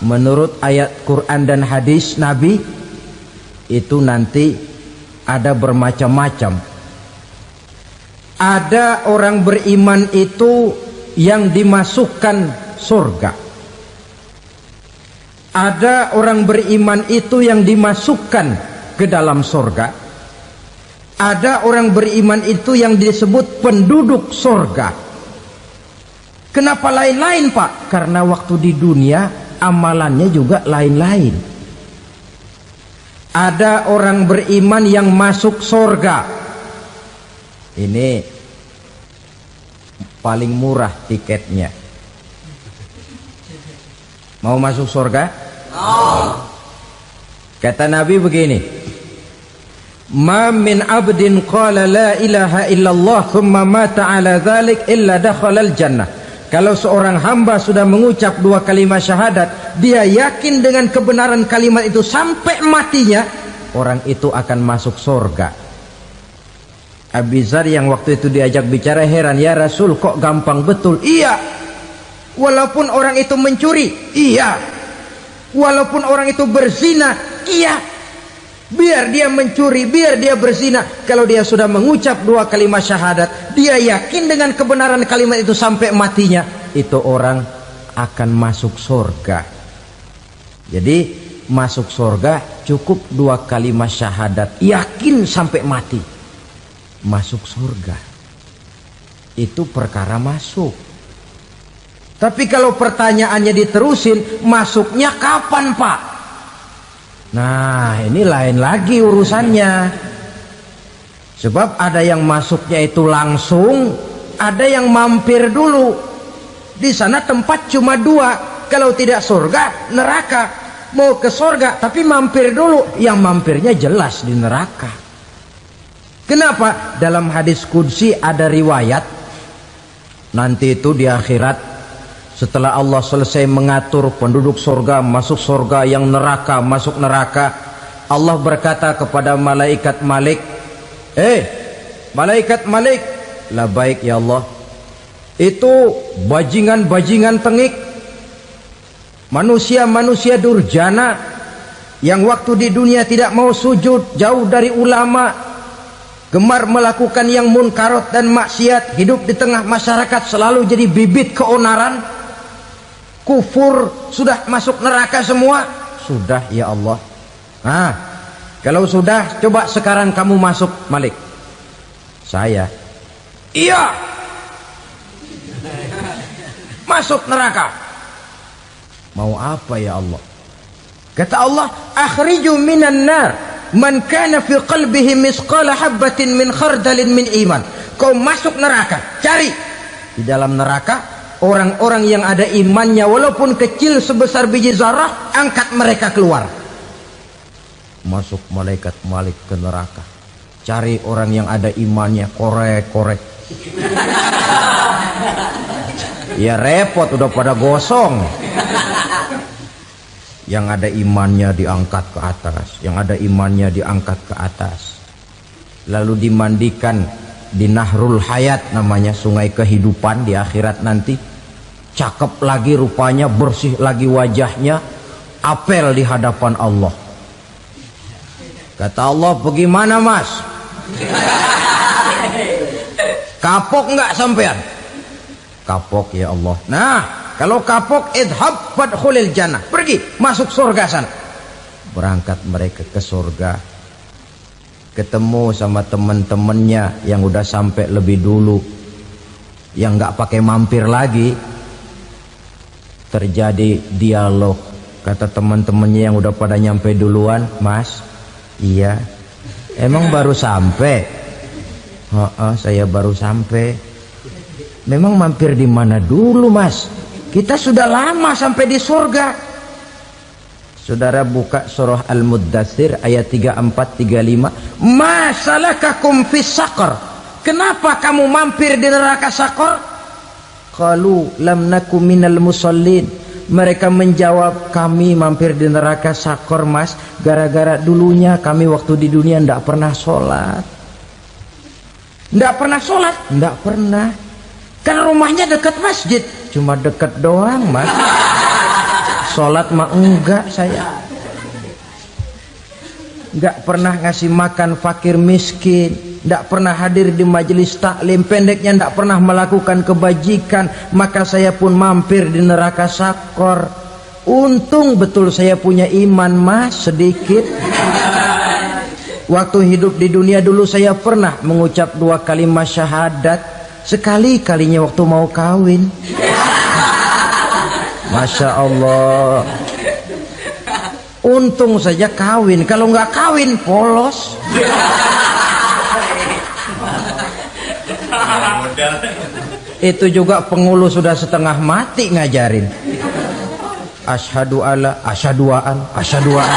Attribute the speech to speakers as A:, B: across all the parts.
A: menurut ayat Quran dan hadis Nabi itu nanti ada bermacam-macam. Ada orang beriman itu yang dimasukkan surga. Ada orang beriman itu yang dimasukkan ke dalam surga. Ada orang beriman itu yang disebut penduduk surga. Kenapa lain-lain, Pak? Karena waktu di dunia amalannya juga lain-lain. Ada orang beriman yang masuk surga. Ini paling murah tiketnya. Mau masuk surga? Kata Nabi begini, ma min abdin qala la ilaha illallah thumma mata ala dhalik illa dakhalal jannah. Kalau seorang hamba sudah mengucap dua kalimat syahadat, dia yakin dengan kebenaran kalimat itu sampai matinya, orang itu akan masuk surga. Abi Dzar yang waktu itu diajak bicara heran, ya Rasul kok gampang betul? Iya, walaupun orang itu mencuri, iya. Walaupun orang itu berzina, iya. Biar dia mencuri, biar dia berzina, kalau dia sudah mengucap dua kalimat syahadat, dia yakin dengan kebenaran kalimat itu sampai matinya, itu orang akan masuk surga. Jadi masuk surga cukup dua kalimat syahadat, yakin sampai mati, masuk surga. Itu perkara masuk. Tapi kalau pertanyaannya diterusin, masuknya kapan, Pak? Nah, ini lain lagi urusannya. Sebab ada yang masuknya itu langsung, ada yang mampir dulu. Di sana tempat cuma dua, kalau tidak surga, neraka. Mau ke surga tapi mampir dulu, yang mampirnya jelas di neraka. Kenapa? Dalam hadis qudsi ada riwayat, nanti itu di akhirat, setelah Allah selesai mengatur penduduk surga masuk surga, yang neraka masuk neraka, Allah berkata kepada malaikat Malik, malaikat Malik, labaik ya Allah. Itu bajingan-bajingan tengik, manusia-manusia durjana yang waktu di dunia tidak mau sujud, jauh dari ulama, gemar melakukan yang munkarat dan maksiat, hidup di tengah masyarakat selalu jadi bibit keonaran, kufur, sudah masuk neraka semua. Sudah ya Allah. Nah, kalau sudah, coba sekarang kamu masuk, Malik. Saya, iya, masuk neraka. Mau apa ya Allah? Kata Allah, akhriju minan nar man kana fi qalbihi misqala habbatin min khardalin min iman. Kau masuk neraka, cari di dalam neraka orang-orang yang ada imannya walaupun kecil sebesar biji zarah, angkat mereka keluar. Masuk malaikat Malik ke neraka, cari orang yang ada imannya, korek-korek. Ya repot, udah pada gosong. Yang ada imannya diangkat ke atas, yang ada imannya diangkat ke atas, lalu dimandikan di Nahrul Hayat, namanya sungai kehidupan di akhirat nanti. Cakep lagi rupanya, bersih lagi wajahnya, apel di hadapan Allah. Kata Allah, bagaimana mas? Kapok nggak sampean? Kapok ya Allah. Nah, kalau kapok, idhab fadkhulil jannah, pergi masuk surga sana. Berangkat mereka ke surga, ketemu sama teman-temannya yang udah sampai lebih dulu, yang nggak pakai mampir lagi. Terjadi dialog. Kata teman-temannya yang udah pada nyampe duluan, mas, iya, emang baru sampai? Saya baru sampai. Memang mampir di mana dulu mas? Kita sudah lama sampai di surga. Saudara buka surah Al-Muddatsir ayat 34-35. Ma salakakum fis saqar? Kenapa kamu mampir di neraka Saqar? Qalu lam naku minal musallin. Mereka menjawab, kami mampir di neraka Saqar mas, gara-gara dulunya kami waktu di dunia tidak pernah sholat. Tidak pernah sholat? Tidak pernah. Kan rumahnya dekat masjid. Cuma dekat doang mas. Sholat mah enggak saya. Enggak pernah ngasih makan fakir miskin, enggak pernah hadir di majelis taklim, pendeknya enggak pernah melakukan kebajikan, maka saya pun mampir di neraka sakor. Untung betul saya punya iman mas sedikit. Waktu hidup di dunia dulu saya pernah mengucap 2 kalimat syahadat, sekali-kalinya waktu mau kawin. Masya Allah. Untung saja kawin, kalau nggak kawin polos. Itu juga pengulu sudah setengah mati ngajarin. Asyhadu alla, asyaduaan, asyaduaan.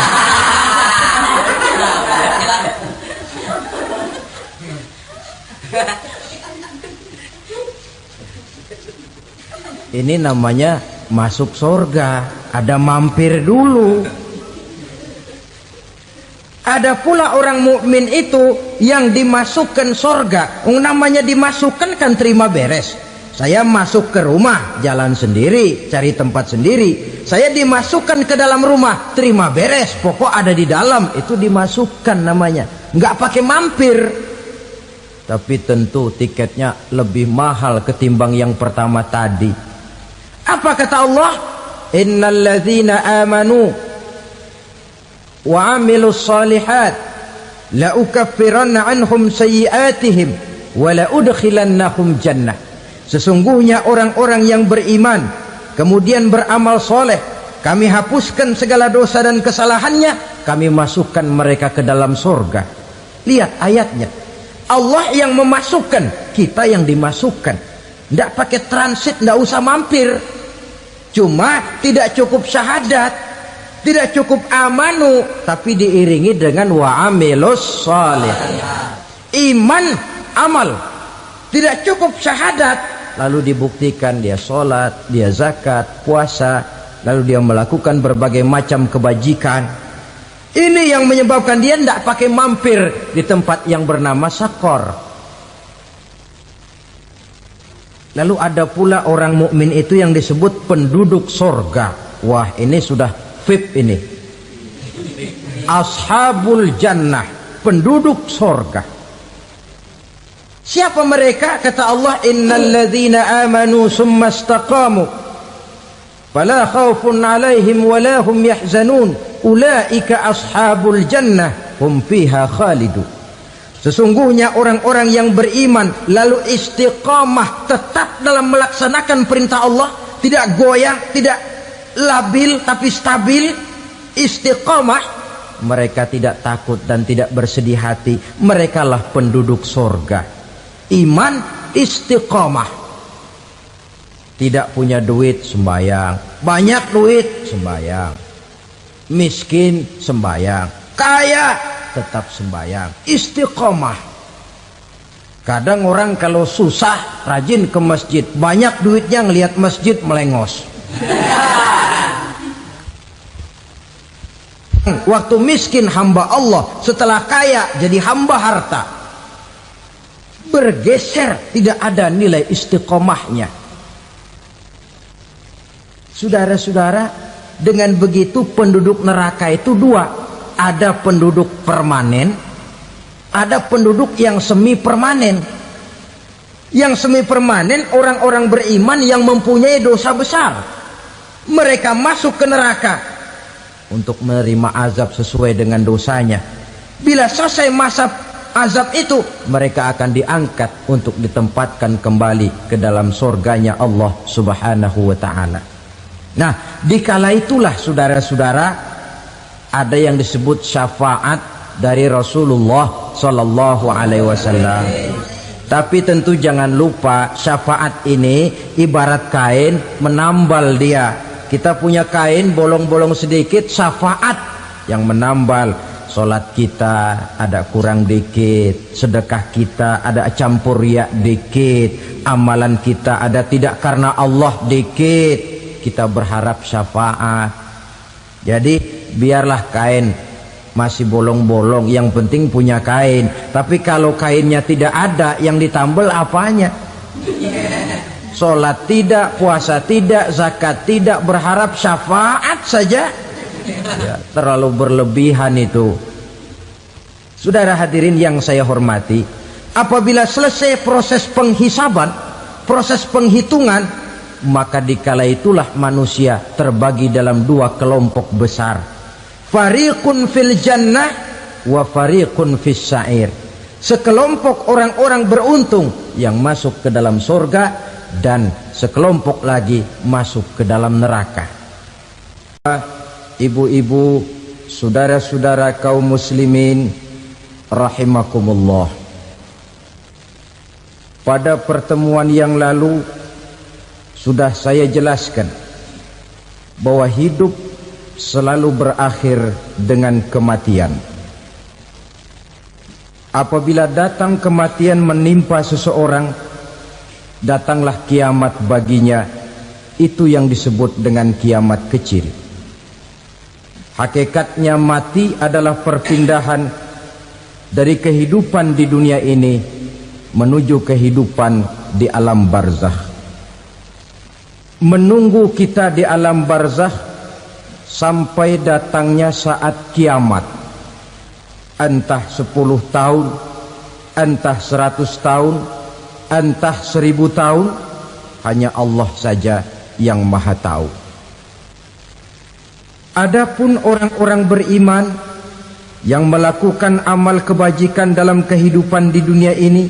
A: Ini namanya masuk surga, ada mampir dulu. Ada pula orang mukmin itu yang dimasukkan surga. Namanya dimasukkan kan terima beres. Saya masuk ke rumah, jalan sendiri, cari tempat sendiri. Saya dimasukkan ke dalam rumah, terima beres, pokok ada di dalam, itu dimasukkan namanya. Nggak pakai mampir. Tapi tentu tiketnya lebih mahal ketimbang yang pertama tadi. Apa kata Allah? Innal ladzina amanu wa amilus salihat la ukaffiranna anhum sayyi'atihim wa la udkhilannahum jannah. Sesungguhnya orang-orang yang beriman kemudian beramal soleh, kami hapuskan segala dosa dan kesalahannya, kami masukkan mereka ke dalam surga. Lihat ayatnya, Allah yang memasukkan, kita yang dimasukkan. Tidak pakai transit, tidak usah mampir. Cuma tidak cukup syahadat, tidak cukup amanu, tapi diiringi dengan wa'amilus salih. Iman, amal. Tidak cukup syahadat, lalu dibuktikan dia sholat, dia zakat, puasa, lalu dia melakukan berbagai macam kebajikan. Ini yang menyebabkan dia tidak pakai mampir di tempat yang bernama sakor. Lalu ada pula orang mukmin itu yang disebut penduduk sorga. Wah, ini sudah VIP ini. Ashabul jannah, penduduk sorga. Siapa mereka? Kata Allah, innal ladzina amanu summa istaqamu fala khaufun alaihim wala hum yahzanun ulaika ashabul jannah hum fiha khalidun. Sesungguhnya orang-orang yang beriman lalu istiqamah, tetap dalam melaksanakan perintah Allah, tidak goyang, tidak labil tapi stabil, istiqamah, mereka tidak takut dan tidak bersedih hati. Merekalah penduduk surga. Iman, istiqamah. Tidak punya duit, sembayang. Banyak duit, sembayang. Miskin, sembayang. Kaya, tetap sembayang. Istiqamah. Kadang orang kalau susah rajin ke masjid, banyak duitnya ngelihat masjid melengos. Waktu miskin hamba Allah, setelah kaya jadi hamba harta. Bergeser, tidak ada nilai istiqomahnya. Saudara-saudara, dengan begitu penduduk neraka itu dua. Ada penduduk permanen, ada penduduk yang semi permanen. Yang semi permanen orang-orang beriman yang mempunyai dosa besar. Mereka masuk ke neraka untuk menerima azab sesuai dengan dosanya. Bila selesai masa azab itu, mereka akan diangkat untuk ditempatkan kembali ke dalam surganya Allah Subhanahu wa ta'ala. Nah, dikala itulah saudara-saudara, ada yang disebut syafaat dari Rasulullah Sallallahu Alaihi Wasallam. Tapi tentu jangan lupa, syafaat ini ibarat kain menambal dia. Kita punya kain bolong-bolong sedikit, syafaat yang menambal. Solat kita ada kurang dikit, sedekah kita ada campur riak dikit, amalan kita ada tidak karena Allah dikit, kita berharap syafaat. Jadi biarlah kain masih bolong-bolong, yang penting punya kain. Tapi kalau kainnya tidak ada, yang ditambal apanya? sholat tidak, puasa tidak, zakat tidak, berharap syafaat saja. Ya, terlalu berlebihan itu. Saudara hadirin yang saya hormati, apabila selesai proses penghisaban, proses penghitungan, maka dikala itulah manusia terbagi dalam dua kelompok besar. Fariqun fil jannah wa fariqun fis sa'ir. Sekelompok orang-orang beruntung yang masuk ke dalam surga, dan sekelompok lagi masuk ke dalam neraka. Ibu-ibu, saudara-saudara kaum muslimin rahimakumullah. Pada pertemuan yang lalu sudah saya jelaskan bahwa hidup selalu berakhir dengan kematian. Apabila datang kematian menimpa seseorang, datanglah kiamat baginya. Itu yang disebut dengan kiamat kecil. Hakikatnya mati adalah perpindahan dari kehidupan di dunia ini menuju kehidupan di alam barzakh. Menunggu kita di alam barzakh sampai datangnya saat kiamat. Entah 10 tahun, entah 100 tahun, entah 1000 tahun, hanya Allah saja yang maha tahu. Adapun orang-orang beriman yang melakukan amal kebajikan dalam kehidupan di dunia ini,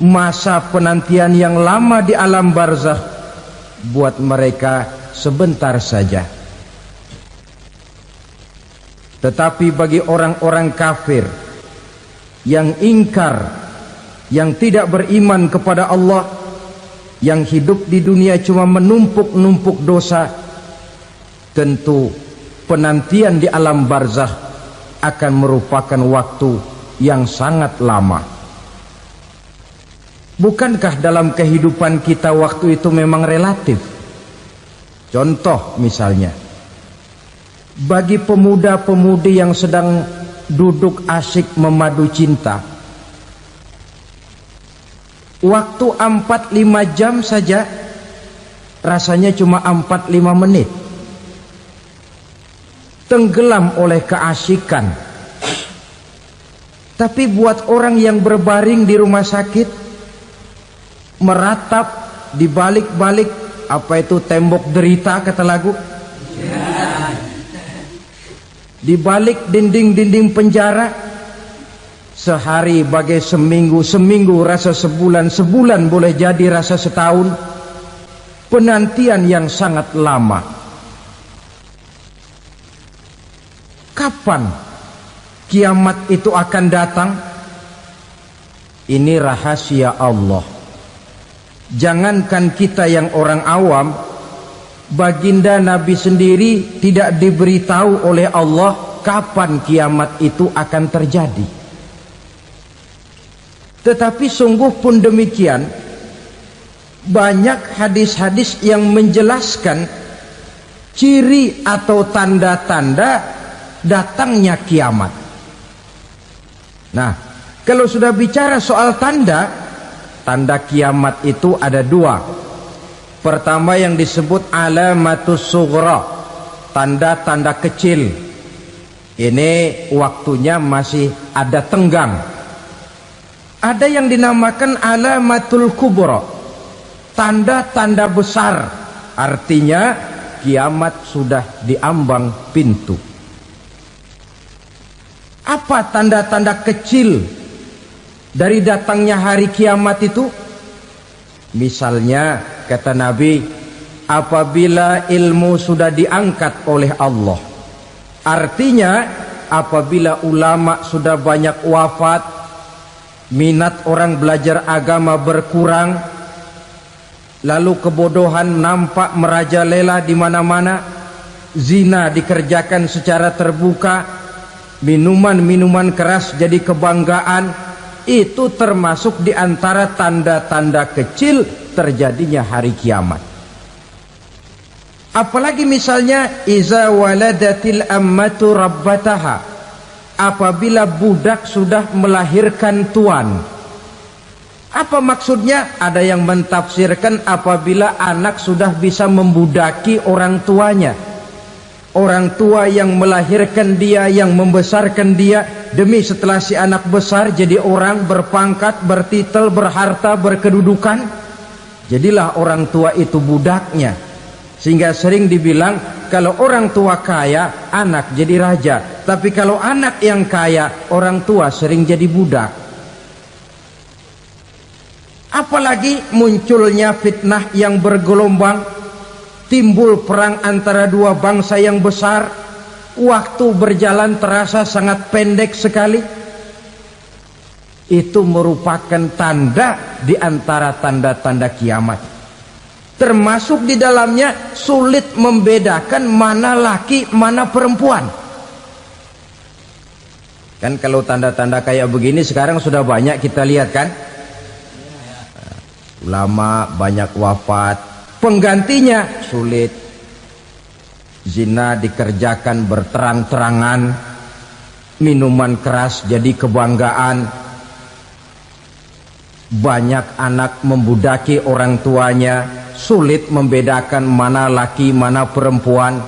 A: masa penantian yang lama di alam barzakh buat mereka sebentar saja. Tetapi bagi orang-orang kafir yang ingkar, yang tidak beriman kepada Allah, yang hidup di dunia cuma menumpuk-numpuk dosa, tentu penantian di alam barzakh akan merupakan waktu yang sangat lama. Bukankah dalam kehidupan kita waktu itu memang relatif? Contoh misalnya, bagi pemuda-pemudi yang sedang duduk asyik memadu cinta, waktu 4-5 jam saja rasanya cuma 4-5 menit. Tenggelam oleh keasikan. Tapi buat orang yang berbaring di rumah sakit, meratap di balik-balik apa itu tembok derita kata lagu, di balik dinding-dinding penjara, sehari bagai seminggu, seminggu rasa sebulan, sebulan boleh jadi rasa setahun. Penantian yang sangat lama. Kapan kiamat itu akan datang? Ini rahasia Allah. Jangankan kita yang orang awam, baginda Nabi sendiri tidak diberitahu oleh Allah kapan kiamat itu akan terjadi. Tetapi sungguh pun demikian, banyak hadis-hadis yang menjelaskan ciri atau tanda-tanda datangnya kiamat. Nah, kalau sudah bicara soal tanda, tanda kiamat itu ada dua. Pertama yang disebut alamatus sughra, tanda-tanda kecil. Ini waktunya masih ada tenggang. Ada yang dinamakan alamatul kubra, tanda-tanda besar. Artinya kiamat sudah diambang pintu. Apa tanda-tanda kecil dari datangnya hari kiamat itu? Misalnya kata Nabi, apabila ilmu sudah diangkat oleh Allah, artinya apabila ulama sudah banyak wafat, minat orang belajar agama berkurang, lalu kebodohan nampak merajalela di mana-mana, zina dikerjakan secara terbuka, minuman-minuman keras jadi kebanggaan, itu termasuk di antara tanda-tanda kecil terjadinya hari kiamat. Apalagi misalnya iza waladatil ammatu rabbataha, apabila budak sudah melahirkan tuan. Apa maksudnya? Ada yang mentafsirkan apabila anak sudah bisa membudaki orang tuanya. Orang tua yang melahirkan dia, yang membesarkan dia, demi setelah si anak besar jadi orang berpangkat, bertitel, berharta, berkedudukan, jadilah orang tua itu budaknya. Sehingga sering dibilang kalau orang tua kaya, anak jadi raja. Tapi kalau anak yang kaya, orang tua sering jadi budak. Apalagi munculnya fitnah yang bergelombang, timbul perang antara dua bangsa yang besar, waktu berjalan terasa sangat pendek sekali. Itu merupakan tanda di antara tanda-tanda kiamat. Termasuk di dalamnya sulit membedakan mana laki, mana perempuan. Kan kalau tanda-tanda kayak begini sekarang sudah banyak kita lihat kan. Ulama banyak wafat, penggantinya sulit. Zina dikerjakan berterang-terangan, minuman keras jadi kebanggaan, banyak anak membudaki orang tuanya, sulit membedakan mana laki mana perempuan.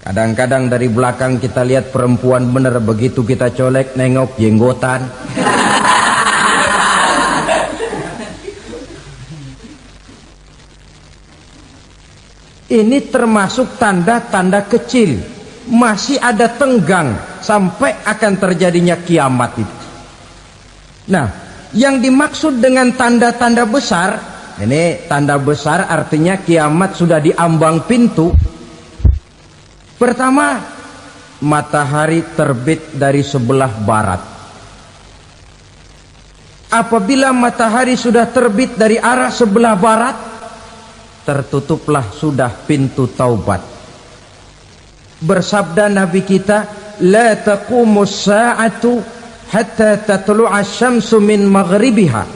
A: Kadang-kadang dari belakang kita lihat perempuan bener, begitu kita colek nengok jenggotan. Ini termasuk tanda-tanda kecil, masih ada tenggang sampai akan terjadinya kiamat itu. Nah, yang dimaksud dengan tanda-tanda besar, ini tanda besar artinya kiamat sudah diambang pintu. Pertama, matahari terbit dari sebelah barat. Apabila matahari sudah terbit dari arah sebelah barat, tertutuplah sudah pintu taubat. Bersabda Nabi kita, la taqumus sa'atu hatta tatlu'a syamsu min maghribiha.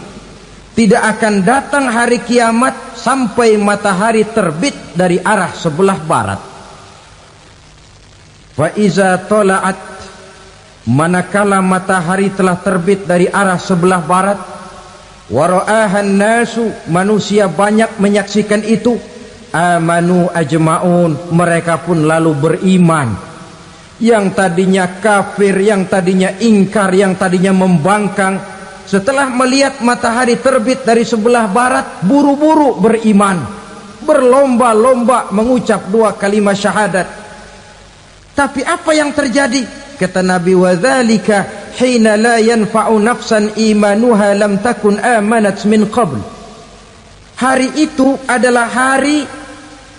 A: Tidak akan datang hari kiamat sampai matahari terbit dari arah sebelah barat. Fa iza tala'at, manakala matahari telah terbit dari arah sebelah barat, wara'ahan nasu, manusia banyak menyaksikan itu, amanu ajma'un, mereka pun lalu beriman. Yang tadinya kafir, yang tadinya ingkar, yang tadinya membangkang, setelah melihat matahari terbit dari sebelah barat, buru-buru beriman, berlomba-lomba mengucap dua kalimat syahadat. Tapi apa yang terjadi? Kata Nabi, wadzalika hina la yanfa'u nafsan imanuha lam takun amanat min qabl. Hari itu adalah hari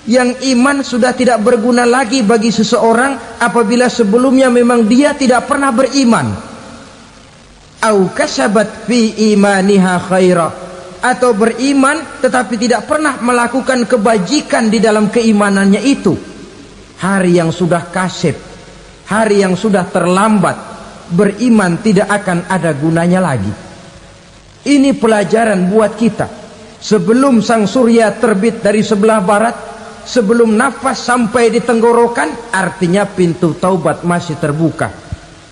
A: yang iman sudah tidak berguna lagi bagi seseorang apabila sebelumnya memang dia tidak pernah beriman. Au kasabat fi imaniha khaira, atau beriman tetapi tidak pernah melakukan kebajikan di dalam keimanannya itu. Hari yang sudah kasib, hari yang sudah terlambat, beriman tidak akan ada gunanya lagi. Ini pelajaran buat kita. Sebelum sang surya terbit dari sebelah barat, sebelum nafas sampai di tenggorokan, artinya pintu taubat masih terbuka.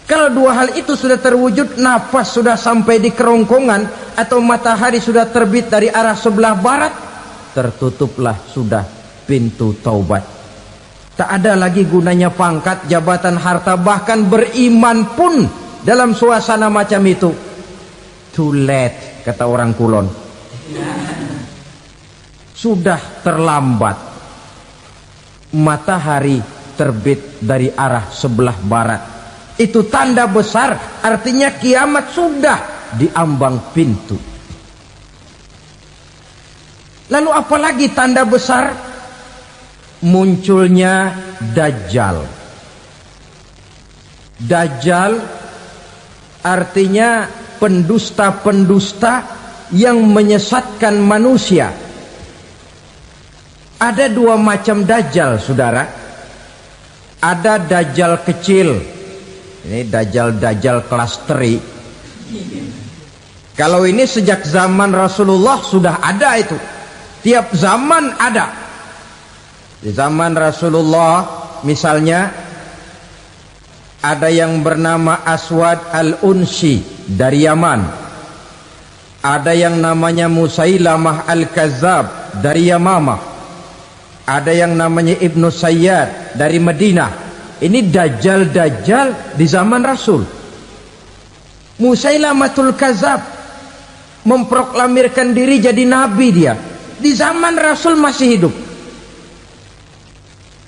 A: Kalau dua hal itu sudah terwujud, nafas sudah sampai di kerongkongan atau matahari sudah terbit dari arah sebelah barat, tertutuplah sudah pintu taubat. Tak ada lagi gunanya pangkat, jabatan, harta, bahkan beriman pun dalam suasana macam itu. Too late, kata orang Kulon. Sudah terlambat. Matahari terbit dari arah sebelah barat. Itu tanda besar, artinya kiamat sudah diambang pintu. Lalu apalagi tanda besar? Munculnya Dajjal. Dajjal artinya pendusta-pendusta yang menyesatkan manusia. Ada dua macam Dajjal, saudara. Ada Dajjal kecil. Ini Dajjal kelas 3. Kalau ini sejak zaman Rasulullah sudah ada itu. Tiap zaman ada. Di zaman Rasulullah misalnya ada yang bernama Aswad al-Unsi dari Yaman. Ada yang namanya Musailamah Al-Kazzab dari Yamamah. Ada yang namanya Ibnu Sayyad dari Madinah. Ini dajjal-dajjal di zaman Rasul. Musailamatul Kazzab memproklamirkan diri jadi nabi dia. Di zaman Rasul masih hidup.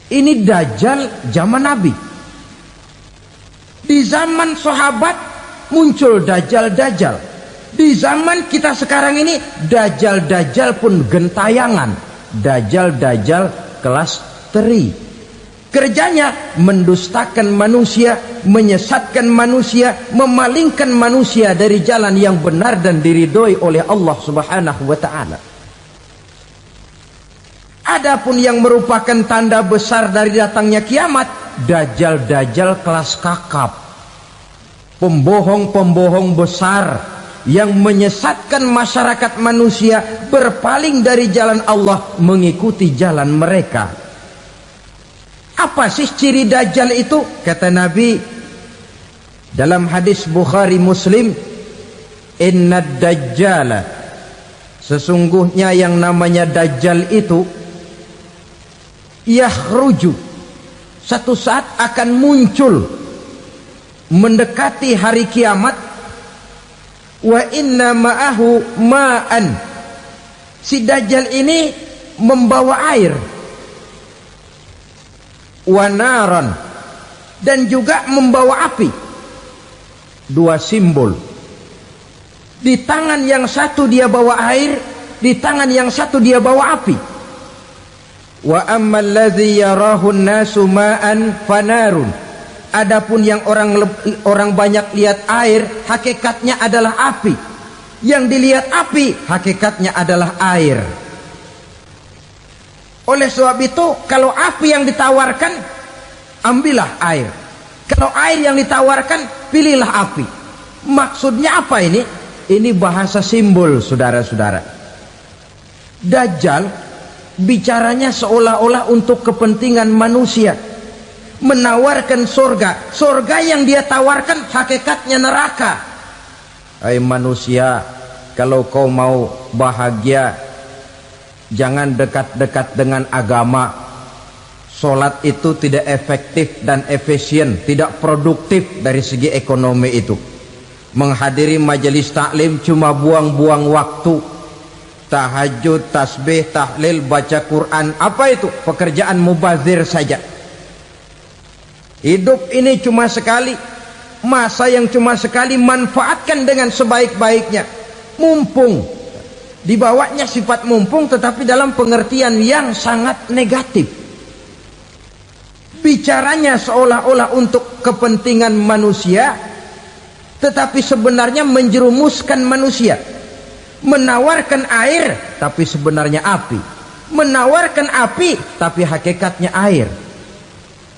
A: Ini dajjal zaman Nabi. Di zaman sahabat muncul dajjal-dajjal. Di zaman kita sekarang ini dajjal-dajjal pun gentayangan. Dajjal-dajjal kelas teri. Kerjanya mendustakan manusia, menyesatkan manusia, memalingkan manusia dari jalan yang benar dan diridhoi oleh Allah Subhanahu wa taala. Adapun yang merupakan tanda besar dari datangnya kiamat, dajjal-dajjal kelas kakap. Pembohong-pembohong besar yang menyesatkan masyarakat manusia berpaling dari jalan Allah mengikuti jalan mereka. Apa sih ciri dajjal itu? Kata Nabi dalam hadis Bukhari Muslim, "Inna dajjala", sesungguhnya yang namanya dajjal itu yakhruju, satu saat akan muncul mendekati hari kiamat. Wa inna ma'ahu ma'an, si dajjal ini membawa air. Wa naran, dan juga membawa api. Dua simbol. Di tangan yang satu dia bawa air, di tangan yang satu dia bawa api. Wa ammal ladzi yarahu an-nasu ma'an fanarun, adapun yang orang banyak lihat air, hakikatnya adalah api. Yang dilihat api, hakikatnya adalah air. Oleh sebab itu, kalau api yang ditawarkan, ambillah air. Kalau air yang ditawarkan, pilihlah api. Maksudnya apa ini? Ini bahasa simbol, saudara-saudara. Dajjal bicaranya seolah-olah untuk kepentingan manusia, menawarkan surga. Surga yang dia tawarkan hakikatnya neraka. Hai manusia, kalau kau mau bahagia, jangan dekat-dekat dengan agama. Solat itu tidak efektif dan efisien, tidak produktif dari segi ekonomi itu. Menghadiri majelis taklim cuma buang-buang waktu. Tahajud, tasbih, tahlil, baca Quran, apa itu? Pekerjaan mubazir saja. Hidup ini cuma sekali, masa yang cuma sekali, manfaatkan dengan sebaik-baiknya. Mumpung, dibawanya sifat mumpung, tetapi dalam pengertian yang sangat negatif. Bicaranya seolah-olah untuk kepentingan manusia, tetapi sebenarnya menjerumuskan manusia. Menawarkan air, tapi sebenarnya api. Menawarkan api, tapi hakikatnya air.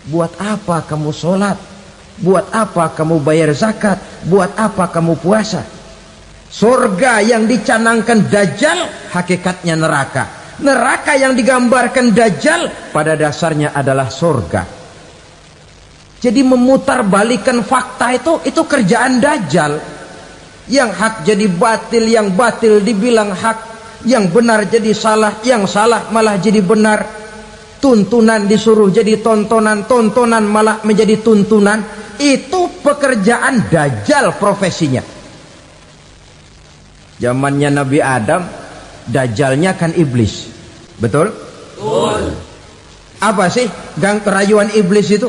A: Buat apa kamu sholat? Buat apa kamu bayar zakat? Buat apa kamu puasa? Surga yang dicanangkan dajjal, hakikatnya neraka. Neraka yang digambarkan dajjal, pada dasarnya adalah surga. Jadi memutarbalikan fakta itu kerjaan dajjal. Yang hak jadi batil, yang batil dibilang hak, yang benar jadi salah, yang salah malah jadi benar. Tuntunan disuruh jadi tontonan, tontonan malah menjadi tuntunan. Itu pekerjaan dajjal profesinya. Zamannya Nabi Adam, dajjalnya kan iblis. Betul? Betul. Apa sih gang kerayuan iblis itu?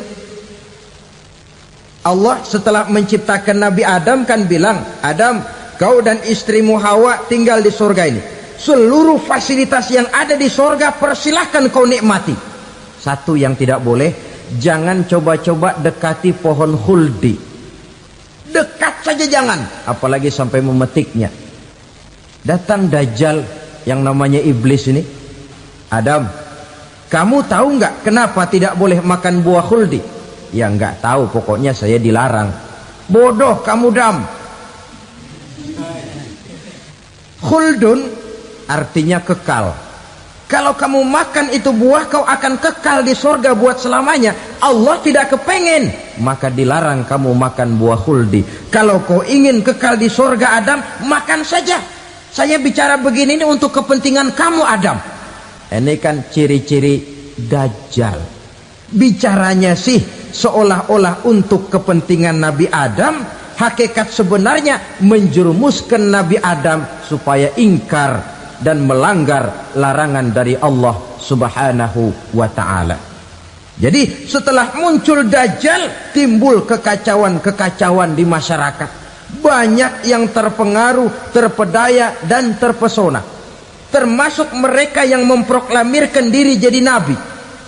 A: Allah setelah menciptakan Nabi Adam kan bilang, Adam, kau dan istrimu Hawa tinggal di surga ini. Seluruh fasilitas yang ada di surga persilahkan kau nikmati. Satu yang tidak boleh, jangan coba-coba dekati pohon khuldi. Dekat saja jangan, apalagi sampai memetiknya. Datang dajjal yang namanya iblis ini. Adam, kamu tahu nggak kenapa tidak boleh makan buah khuldi? Ya nggak tahu, pokoknya saya dilarang. Bodoh kamu Dam. Khuldun artinya kekal. Kalau kamu makan itu buah, kau akan kekal di surga buat selamanya. Allah tidak kepengen, maka dilarang kamu makan buah khuldi. Kalau kau ingin kekal di surga Adam, makan saja. Saya bicara begini ini untuk kepentingan kamu Adam. Ini kan ciri-ciri Dajjal. Bicaranya sih seolah-olah untuk kepentingan Nabi Adam, hakikat sebenarnya menjerumuskan Nabi Adam supaya ingkar dan melanggar larangan dari Allah Subhanahu wa ta'ala. Jadi setelah muncul Dajjal, timbul kekacauan-kekacauan di masyarakat. Banyak yang terpengaruh, terpedaya dan terpesona. Termasuk mereka yang memproklamirkan diri jadi nabi,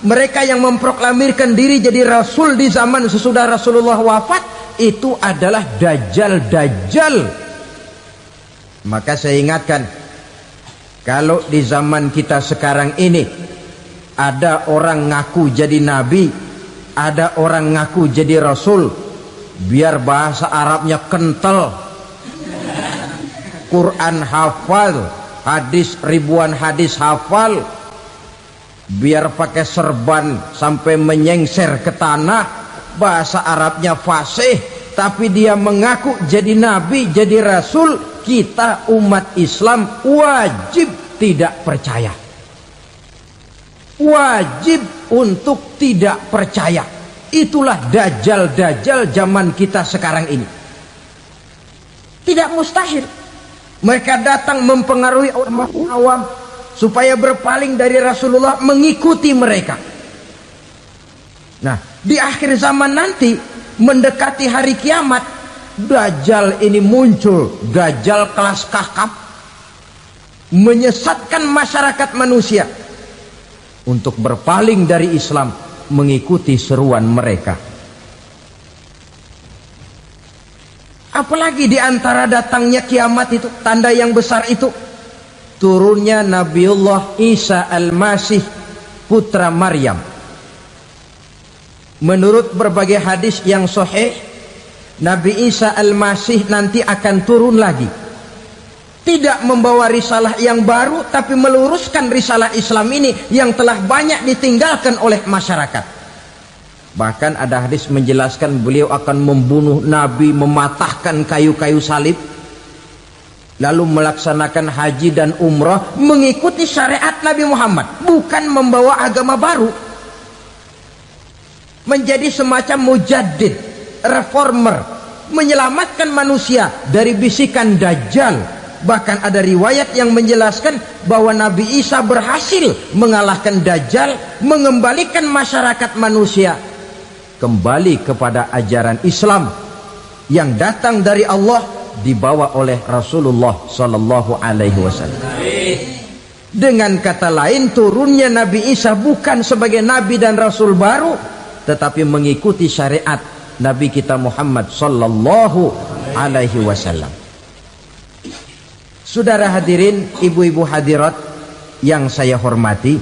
A: mereka yang memproklamirkan diri jadi rasul di zaman sesudah Rasulullah wafat. Itu adalah Dajjal. Maka saya ingatkan, kalau di zaman kita sekarang ini ada orang ngaku jadi nabi, ada orang ngaku jadi rasul, biar bahasa Arabnya kental, Quran hafal, hadis ribuan hadis hafal, biar pakai serban sampai menyengser ke tanah, bahasa Arabnya fasih, tapi dia mengaku jadi nabi, jadi rasul. Kita umat Islam wajib tidak percaya, wajib untuk tidak percaya. Itulah Dajjal zaman kita sekarang ini. Tidak mustahil mereka datang mempengaruhi orang awam supaya berpaling dari Rasulullah, mengikuti mereka. Nah, di akhir zaman nanti, mendekati hari kiamat, Dajjal ini muncul. Dajjal kelas kakap, menyesatkan masyarakat manusia untuk berpaling dari Islam, mengikuti seruan mereka. Apalagi di antara datangnya kiamat itu, tanda yang besar itu, turunnya Nabiullah Isa Al-Masih, putra Maryam. Menurut berbagai hadis yang sahih, Nabi Isa Al-Masih nanti akan turun lagi, tidak membawa risalah yang baru, tapi meluruskan risalah Islam ini yang telah banyak ditinggalkan oleh masyarakat. Bahkan ada hadis menjelaskan beliau akan membunuh Nabi, mematahkan kayu-kayu salib, lalu melaksanakan haji dan umrah mengikuti syariat Nabi Muhammad, bukan membawa agama baru. Menjadi semacam mujaddid, reformer, menyelamatkan manusia dari bisikan Dajjal. Bahkan ada riwayat yang menjelaskan bahwa Nabi Isa berhasil mengalahkan Dajjal, mengembalikan masyarakat manusia kembali kepada ajaran Islam yang datang dari Allah, dibawa oleh Rasulullah Sallallahu Alaihi Wasallam. Dengan kata lain, turunnya Nabi Isa bukan sebagai Nabi dan Rasul baru, tetapi mengikuti syariat Nabi kita Muhammad Sallallahu Alaihi Wasallam. Saudara hadirin, ibu-ibu hadirat yang saya hormati,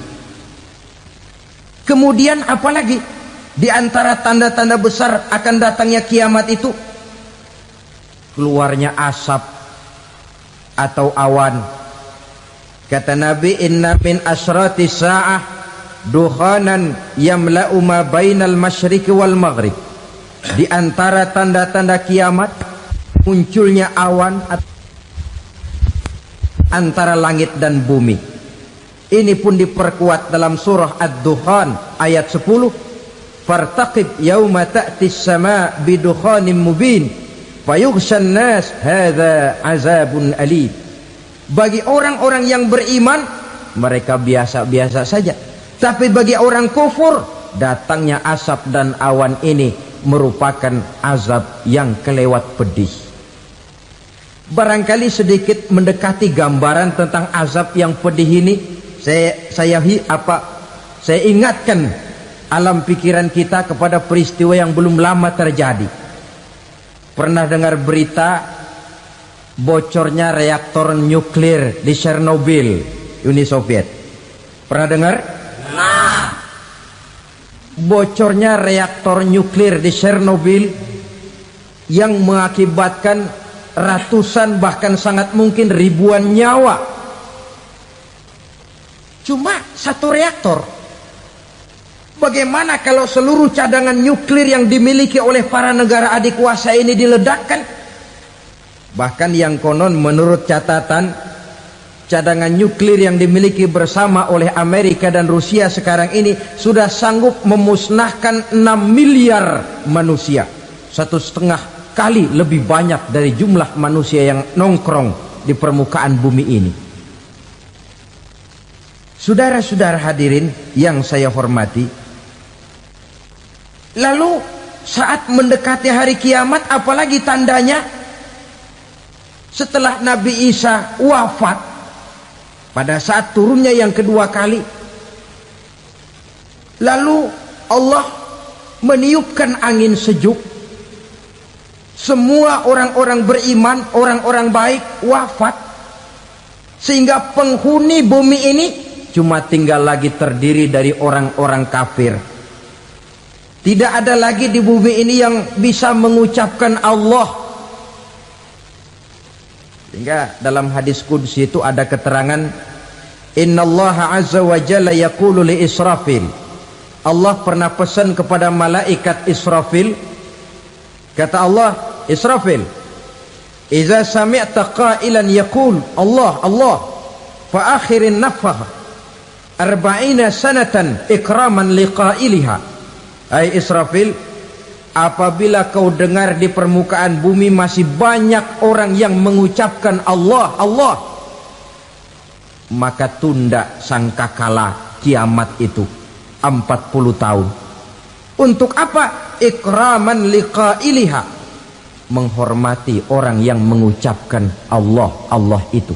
A: kemudian apalagi di antara tanda-tanda besar akan datangnya kiamat itu? Keluarnya asap atau awan. Kata Nabi, inna min asyrati sa'ah dukhanan yamla'u ma bainal masyriqi wal maghrib. Di antara tanda-tanda kiamat, munculnya awan antara langit dan bumi. Ini pun diperkuat dalam surah Ad-Dukhan ayat 10. Fartaqib yauma ta'tis sama bidukhanin mubin fayughshan nas hadza azabun alim. Bagi orang-orang yang beriman, mereka biasa-biasa saja. Tapi bagi orang kufur, datangnya asap dan awan ini merupakan azab yang kelewat pedih. Barangkali sedikit mendekati gambaran tentang azab yang pedih ini, saya ingatkan alam pikiran kita kepada peristiwa yang belum lama terjadi. Pernah dengar berita bocornya reaktor nuklir di Chernobyl, Uni Soviet? Pernah dengar? Bocornya reaktor nuklir di Chernobyl yang mengakibatkan ratusan bahkan sangat mungkin ribuan nyawa. Cuma satu reaktor. Bagaimana kalau seluruh cadangan nuklir yang dimiliki oleh para negara adik kuasa ini diledakkan? Bahkan yang konon menurut catatan cadangan nuklir yang dimiliki bersama oleh Amerika dan Rusia sekarang ini sudah sanggup memusnahkan 6 miliar manusia, 1,5 kali lebih banyak dari jumlah manusia yang nongkrong di permukaan bumi ini. Saudara-saudara hadirin yang saya hormati, lalu saat mendekati hari kiamat, apalagi tandanya setelah Nabi Isa wafat, pada saat turunnya yang kedua kali, lalu Allah meniupkan angin sejuk, semua orang-orang beriman, orang-orang baik wafat, sehingga penghuni bumi ini cuma tinggal lagi terdiri dari orang-orang kafir. Tidak ada lagi di bumi ini yang bisa mengucapkan Allah. Sehingga dalam hadis qudsi itu ada keterangan, innallaha azza wa jalla yaqulu li Israfil. Allah pernah pesan kepada malaikat Israfil, kata Allah, Israfil, idza sami'ta qailan yaqul Allah Allah fa akhirin nafkhah 40 sanatan ikraman liqailiha. Hai Israfil, apabila kau dengar di permukaan bumi masih banyak orang yang mengucapkan Allah Allah, maka tunda sangkakala kiamat itu 40 tahun. Untuk apa? Ikraman liqailiha, menghormati orang yang mengucapkan Allah Allah itu.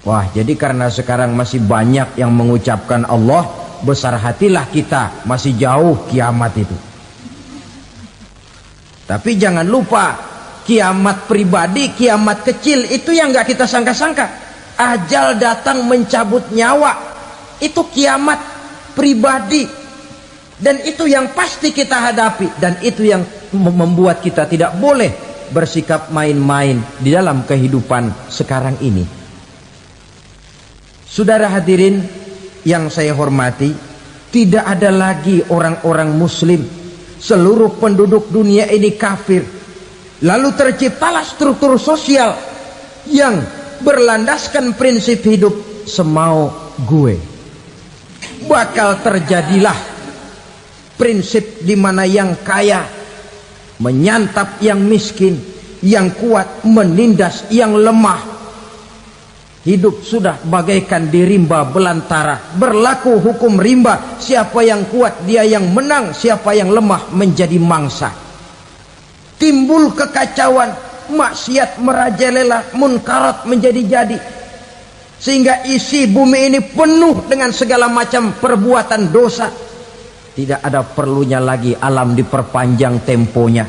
A: Wah, jadi karena sekarang masih banyak yang mengucapkan Allah, besar hatilah kita, masih jauh kiamat itu. Tapi jangan lupa, kiamat pribadi, kiamat kecil itu yang gak kita sangka-sangka. Ajal datang mencabut nyawa, itu kiamat pribadi, dan itu yang pasti kita hadapi, dan itu yang membuat kita tidak boleh bersikap main-main di dalam kehidupan sekarang ini. Saudara hadirin yang saya hormati, tidak ada lagi orang-orang muslim. Seluruh penduduk dunia ini kafir. Lalu terciptalah struktur sosial yang berlandaskan prinsip hidup semau gue. Bakal terjadilah prinsip di mana yang kaya menyantap yang miskin, yang kuat menindas yang lemah. Hidup sudah bagaikan di rimba belantara, berlaku hukum rimba, siapa yang kuat dia yang menang, siapa yang lemah menjadi mangsa. Timbul kekacauan, maksiat merajalela, munkarat menjadi-jadi, sehingga isi bumi ini penuh dengan segala macam perbuatan dosa. Tidak ada perlunya lagi alam diperpanjang temponya.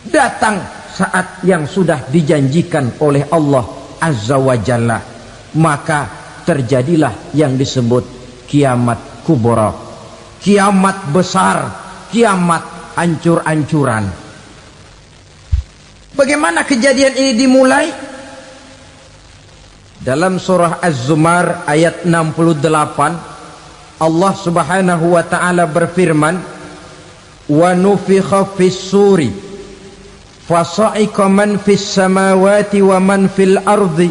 A: Datang saat yang sudah dijanjikan oleh Allah Azza wa Jalla, maka terjadilah yang disebut kiamat kubra, kiamat besar, kiamat ancur-ancuran. Bagaimana kejadian ini dimulai? Dalam surah Az-Zumar ayat 68, Allah Subhanahu wa taala berfirman, wa nufikha fis suri fasa'iqa man fis samawati wa man fil ardi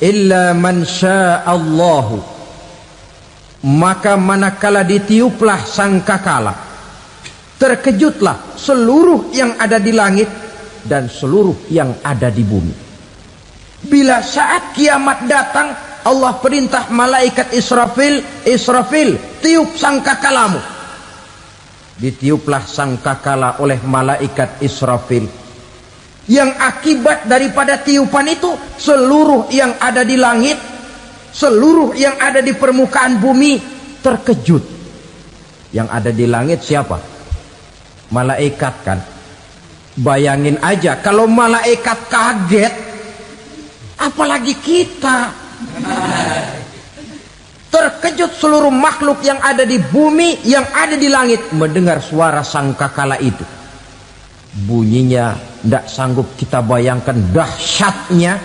A: illa man sya'allahu. Maka manakala ditiuplah sangkakala, terkejutlah seluruh yang ada di langit dan seluruh yang ada di bumi. Bila saat kiamat datang, Allah perintah malaikat Israfil, Israfil, tiup sangkakalamu. Ditiuplah sangkakala oleh malaikat Israfil. Yang akibat daripada tiupan itu, seluruh yang ada di langit, seluruh yang ada di permukaan bumi terkejut. Yang ada di langit siapa? Malaikat kan. Bayangin aja kalau malaikat kaget, apalagi kita. Terkejut seluruh makhluk yang ada di bumi, yang ada di langit mendengar suara sangkakala itu. Bunyinya tidak sanggup kita bayangkan dahsyatnya.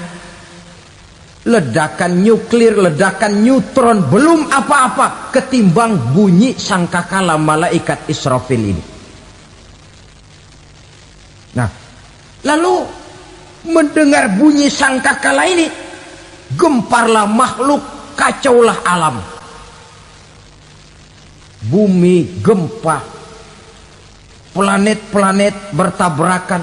A: Ledakan nuklir, ledakan neutron, belum apa-apa ketimbang bunyi sangkakala malaikat Israfil ini. Nah, lalu mendengar bunyi sangkakala ini, gemparlah makhluk, kacaulah alam. Bumi gempa, planet-planet bertabrakan,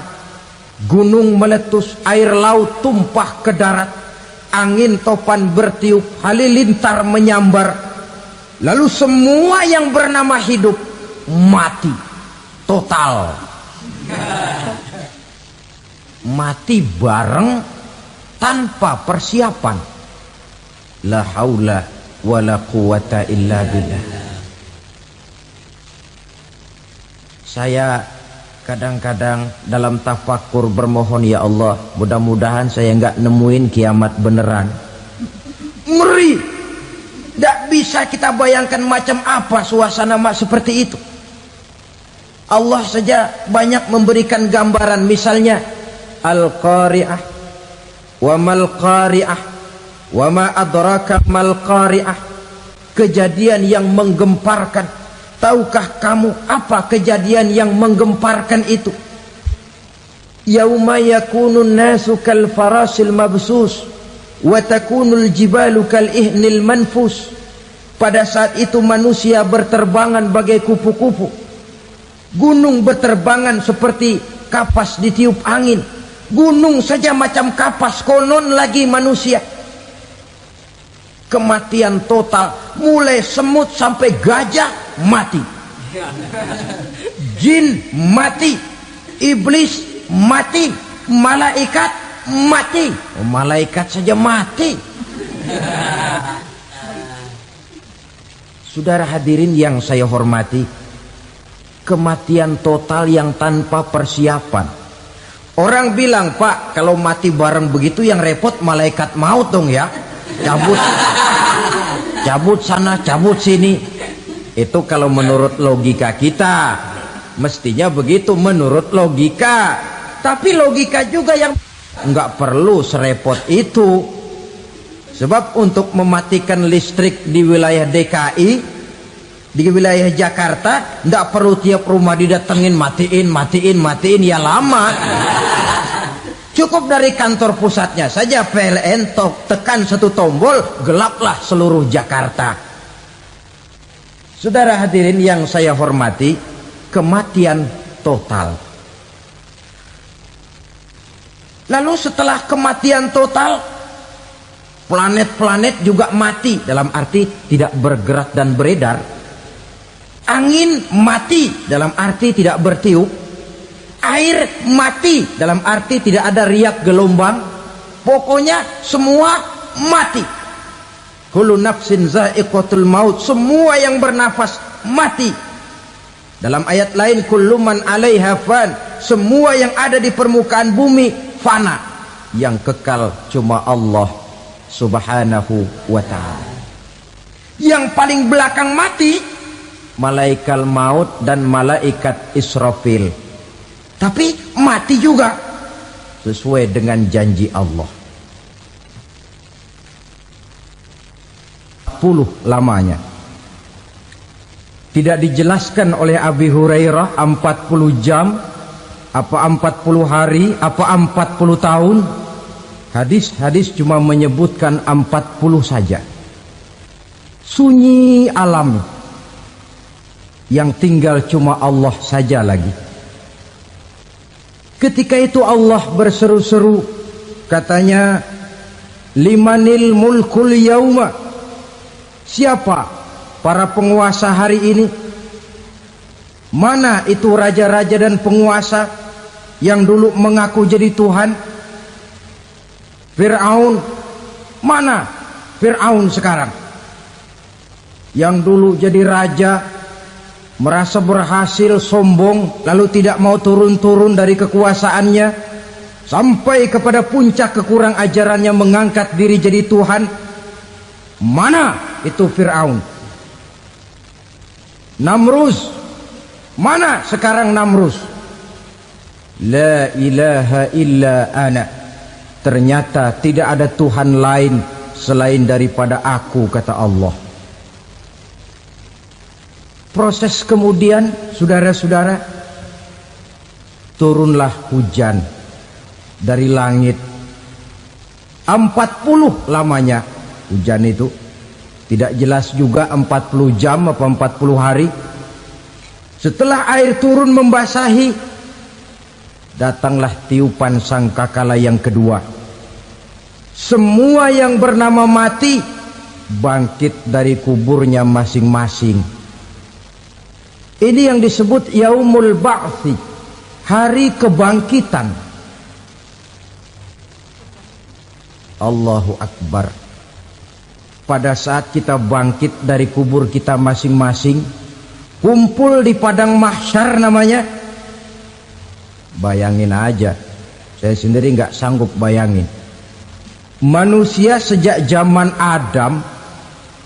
A: gunung meletus, air laut tumpah ke darat, angin topan bertiup, halilintar menyambar, lalu semua yang bernama hidup mati total. Mati bareng tanpa persiapan. La haula wala quwata illa billah. Saya kadang-kadang dalam tafakur bermohon, ya Allah, mudah-mudahan saya enggak nemuin kiamat beneran. Ngeri. Tidak bisa kita bayangkan macam apa suasana seperti itu. Allah saja banyak memberikan gambaran, misalnya Al-Qari'ah, wa mal qari'ah, wa ma adraka mal qari'ah. Kejadian yang menggemparkan. Tahukah kamu apa kejadian yang menggemparkan itu? Yauma yakunun nasu kal farasil mabsus wa takunul jibalu kal ihnil manfus. Pada saat itu manusia berterbangan bagai kupu-kupu, gunung berterbangan seperti kapas ditiup angin. Gunung saja macam kapas, konon lagi manusia. Kematian total, mulai semut sampai gajah mati, jin mati, iblis mati, malaikat mati. Oh, malaikat saja mati. Saudara hadirin yang saya hormati, kematian total yang tanpa persiapan. Orang bilang, Pak, kalau mati bareng begitu yang repot malaikat maut dong ya. Cabut sana, cabut sini. Itu kalau menurut logika kita, mestinya begitu menurut logika. Tapi logika juga yang nggak perlu serepot itu. Sebab untuk mematikan listrik di wilayah DKI, di wilayah Jakarta, nggak perlu tiap rumah didatengin, matiin, ya lama. Cukup dari kantor pusatnya saja PLN, tekan satu tombol, gelaplah seluruh Jakarta. Saudara hadirin yang saya hormati, kematian total. Lalu setelah kematian total, planet-planet juga mati, dalam arti tidak bergerak dan beredar. Angin mati, dalam arti tidak bertiup. Air mati, dalam arti tidak ada riak gelombang. Pokoknya semua mati. Kullu nafsin za'iqatul maut, semua yang bernafas mati. Dalam ayat lain, kullu man 'alaiha fan, semua yang ada di permukaan bumi fana. Yang kekal cuma Allah Subhanahu wa ta'ala. Yang paling belakang mati malaikat maut dan malaikat Israfil. Tapi mati juga sesuai dengan janji Allah. 40 lamanya. Tidak dijelaskan oleh Abi Hurairah 40 jam, apa 40 hari, apa 40 tahun. Hadis-hadis cuma menyebutkan 40 saja. Sunyi alam, yang tinggal cuma Allah saja lagi. Ketika itu Allah berseru-seru, katanya, limanil mulkul yauma, siapa para penguasa hari ini? Mana itu raja-raja dan penguasa yang dulu mengaku jadi Tuhan? Fir'aun, mana Fir'aun sekarang? Yang dulu jadi raja, merasa berhasil, sombong, lalu tidak mau turun-turun dari kekuasaannya, sampai kepada puncak kekurang ajarannya mengangkat diri jadi Tuhan. Mana itu Fir'aun? Namrus, mana sekarang Namrus? La ilaha illa ana, ternyata tidak ada Tuhan lain selain daripada aku, kata Allah. Proses kemudian, saudara-saudara, turunlah hujan dari langit. 40 lamanya hujan itu. Tidak jelas juga 40 jam apa 40 hari. Setelah air turun membasahi, datanglah tiupan sangkakala yang kedua. Semua yang bernama mati bangkit dari kuburnya masing-masing. Ini yang disebut Yaumul Ba'thi, hari kebangkitan. Allahu Akbar. Pada saat kita bangkit dari kubur kita masing-masing, kumpul di padang mahsyar namanya. Bayangin aja, saya sendiri nggak sanggup bayangin. Manusia sejak zaman Adam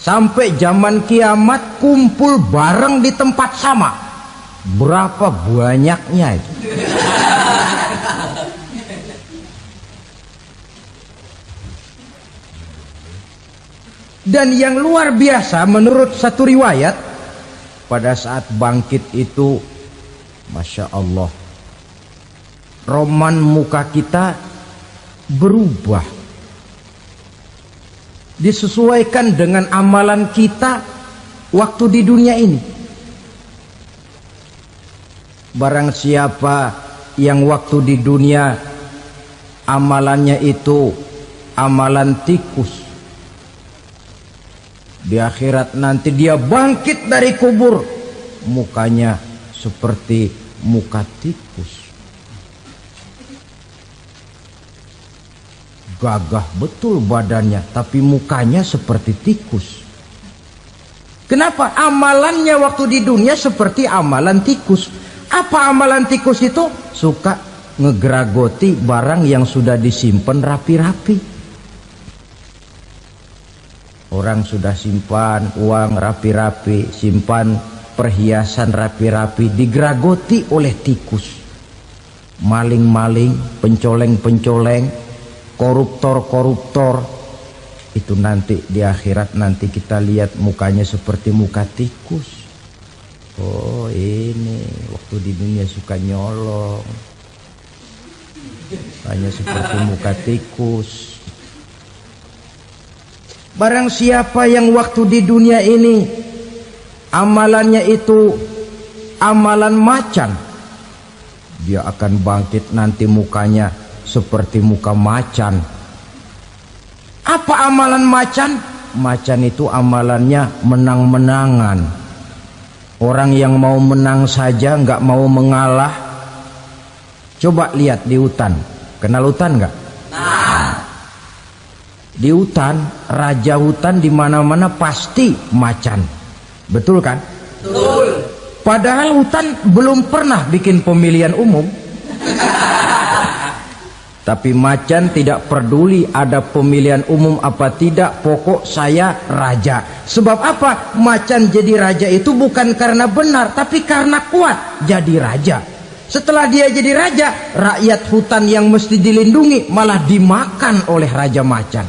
A: sampai zaman kiamat kumpul bareng di tempat sama. Berapa banyaknya itu? Dan yang luar biasa menurut satu riwayat, pada saat bangkit itu, Masya Allah, roman muka kita berubah, disesuaikan dengan amalan kita waktu di dunia ini. Barang siapa yang waktu di dunia amalannya itu amalan tikus, di akhirat nanti dia bangkit dari kubur, mukanya seperti muka tikus. Gagah betul badannya, tapi mukanya seperti tikus. Kenapa? Amalannya waktu di dunia seperti amalan tikus. Apa amalan tikus itu? Suka ngegeragoti barang yang sudah disimpan rapi-rapi. Orang sudah simpan uang rapi-rapi, simpan perhiasan rapi-rapi, digeragoti oleh tikus. Maling-maling, pencoleng-pencoleng, koruptor-koruptor. Itu nanti di akhirat nanti kita lihat mukanya seperti muka tikus. Oh ini waktu di dunia suka nyolong, hanya seperti muka tikus. Barang siapa yang waktu di dunia ini amalannya itu amalan macan, dia akan bangkit nanti mukanya seperti muka macan. Apa amalan macan? Macan itu amalannya menang-menangan. Orang yang mau menang saja nggak mau mengalah. Coba lihat di hutan, kenal hutan nggak? Di hutan, raja hutan di mana-mana pasti macan. Betul kan? Betul. Padahal hutan belum pernah bikin pemilihan umum. Tapi macan tidak peduli ada pemilihan umum apa tidak, pokok saya raja. Sebab apa? Macan jadi raja itu bukan karena benar, tapi karena kuat jadi raja. Setelah dia jadi raja, rakyat hutan yang mesti dilindungi malah dimakan oleh raja macan.